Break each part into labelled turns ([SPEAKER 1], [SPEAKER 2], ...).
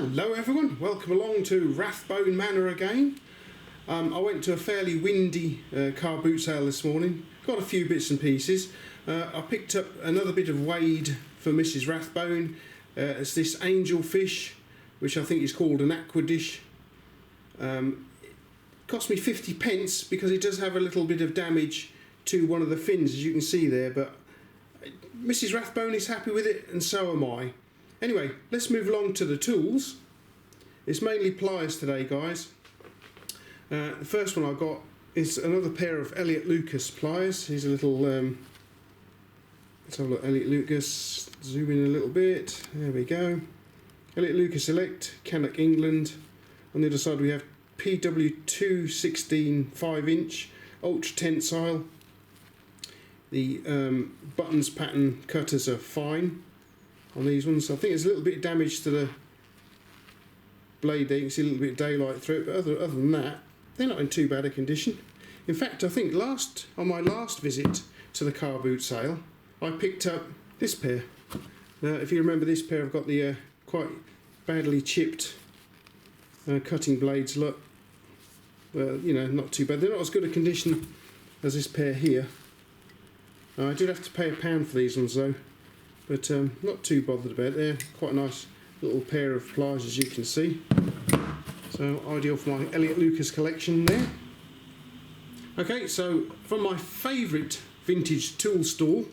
[SPEAKER 1] Hello everyone, welcome along to Rathbone Manor again. I went to a fairly windy car boot sale this morning, got a few bits and pieces. I picked up another bit of Wade for Mrs Rathbone. It's this angel fish, which I think is called an Aqua Dish. It cost me 50 pence because it does have a little bit of damage to one of the fins, as you can see there, but Mrs Rathbone is happy with it and so am I. Anyway, let's move along to the tools. It's mainly pliers today, guys. The first one I got is another pair of Elliott Lucas pliers. Here's a little, let's have a look, Elliott Lucas, zoom in a little bit, there we go. Elliott Lucas Select, Cannock, England. On the other side we have PW2 16 5-inch, ultra tensile. The buttons pattern cutters are fine on these ones. I think there's a little bit of damage to the blade there, you can see a little bit of daylight through it, but other than that, they're not in too bad a condition. In fact, I think on my last visit to the car boot sale, I picked up this pair. If you remember this pair, I've got the quite badly chipped cutting blades, look. Well, you know, not too bad. They're not as good a condition as this pair here. I did have to pay £1 for these ones though, but not too bothered about it. They're quite a nice little pair of pliers, as you can see. So ideal for my Elliott Lucas collection there. Okay, so from my favourite vintage tool store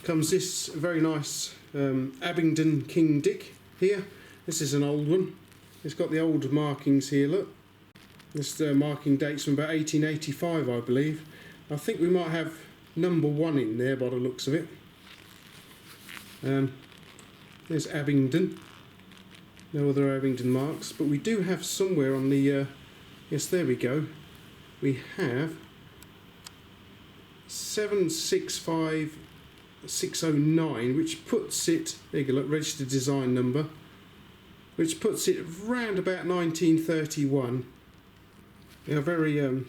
[SPEAKER 1] comes this very nice Abingdon King Dick here. This is an old one. It's got the old markings here, look. This marking dates from about 1885, I believe. I think we might have number 1 in there by the looks of it. There's Abingdon. No other Abingdon marks, but we do have somewhere on the yes, there we go, we have 765609, which puts it, there you go, look, registered design number, which puts it round about 1931. They are very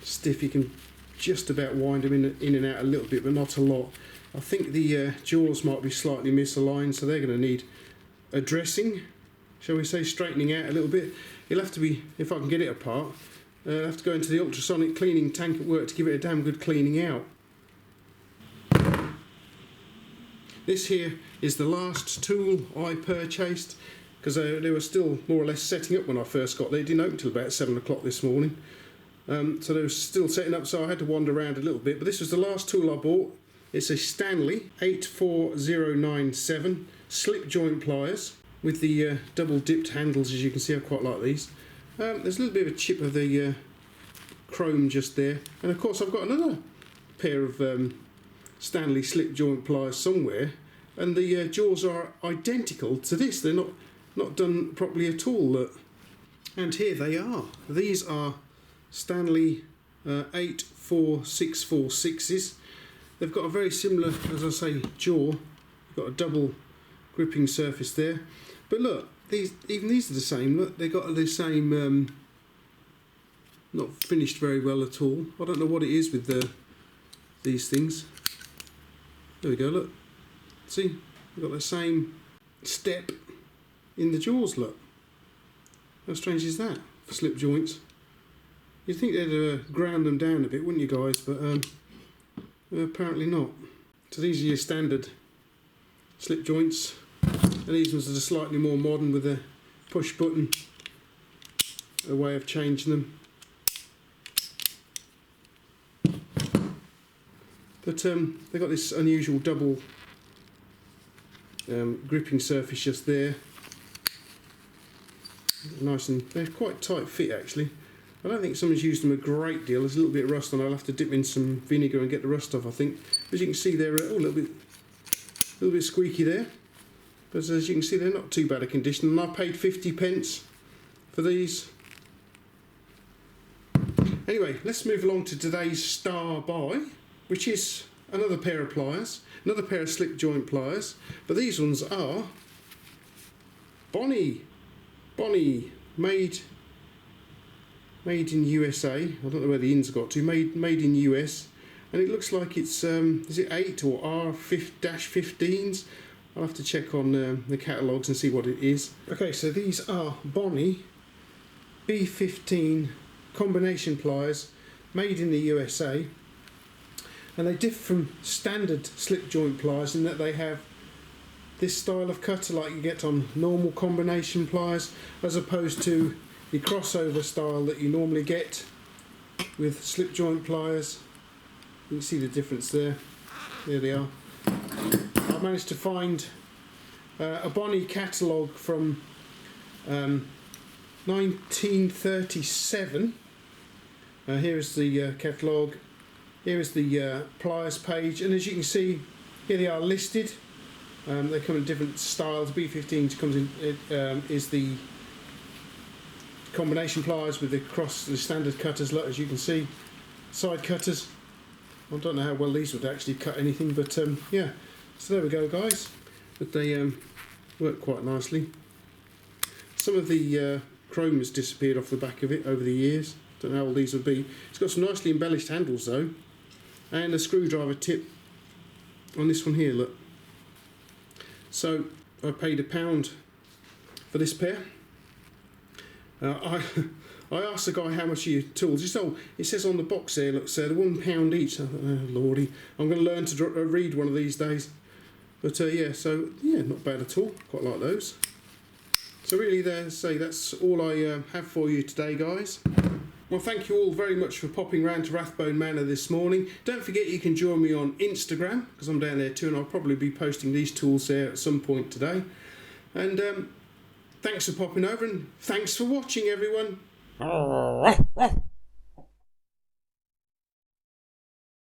[SPEAKER 1] stiff. You can just about wind them in and out a little bit, but not a lot. I think the jaws might be slightly misaligned, so they're going to need addressing, shall we say, straightening out a little bit. It'll have to be, if I can get it apart, I'll have to go into the ultrasonic cleaning tank at work to give it a damn good cleaning out. This here is the last tool I purchased, because they were still more or less setting up when I first got there. It didn't open until about 7 o'clock this morning. So they were still setting up, so I had to wander around a little bit. But this was the last tool I bought. It's a Stanley 84097 slip joint pliers with the double dipped handles, as you can see. I quite like these. There's a little bit of a chip of the chrome just there. And of course I've got another pair of Stanley slip joint pliers somewhere. And the jaws are identical to this. They're not done properly at all. Look. And here they are. These are Stanley 84646s. They've got a very similar, as I say, jaw. You've got a double gripping surface there. But look, even these are the same. Look, they've got the same, not finished very well at all. I don't know what it is with these things. There we go, look. See, they've got the same step in the jaws, look. How strange is that for slip joints? You'd think they'd ground them down a bit, wouldn't you guys? But apparently not. So these are your standard slip joints, and these ones are slightly more modern with a push button, a way of changing them. But they've got this unusual double gripping surface just there. Nice, and they're quite tight fit actually. I don't think someone's used them a great deal. There's a little bit of rust on. I'll have to dip in some vinegar and get the rust off, I think. As you can see, they're a little bit squeaky there. But as you can see, they're not too bad a condition. And I paid 50 pence for these. Anyway, let's move along to today's star buy, which is another pair of pliers, another pair of slip joint pliers. But these ones are Bonney, made in USA. I don't know where the ins got to. Made in US, and it looks like it's is it 8 or R-15s. I'll have to check on the catalogues and see what it is. Okay, so these are Bonney B15 combination pliers made in the USA, and they differ from standard slip joint pliers in that they have this style of cutter like you get on normal combination pliers, as opposed to the crossover style that you normally get with slip joint pliers. You can see the difference there. There they are. I managed to find a Bonney catalogue from 1937. Here is the catalogue. Here is the pliers page, and as you can see, here they are listed. They come in different styles. B15 comes in is the combination pliers with the standard cutters, as you can see, side cutters. I don't know how well these would actually cut anything, but yeah. So there we go, guys. But they work quite nicely. Some of the chrome has disappeared off the back of it over the years. Don't know how old these would be. It's got some nicely embellished handles though, and a screwdriver tip on this one here. Look. So I paid £1 for this pair. I asked the guy how much are your tools. He said, oh, it says on the box there, look, so they're £1 each. I thought, oh lordy, I'm going to learn to read one of these days. But yeah, so yeah, not bad at all. Quite like those. So really, that's all I have for you today, guys. Well, thank you all very much for popping round to Rathbone Manor this morning. Don't forget you can join me on Instagram, because I'm down there too, and I'll probably be posting these tools there at some point today. And thanks for popping over, and thanks for watching, everyone.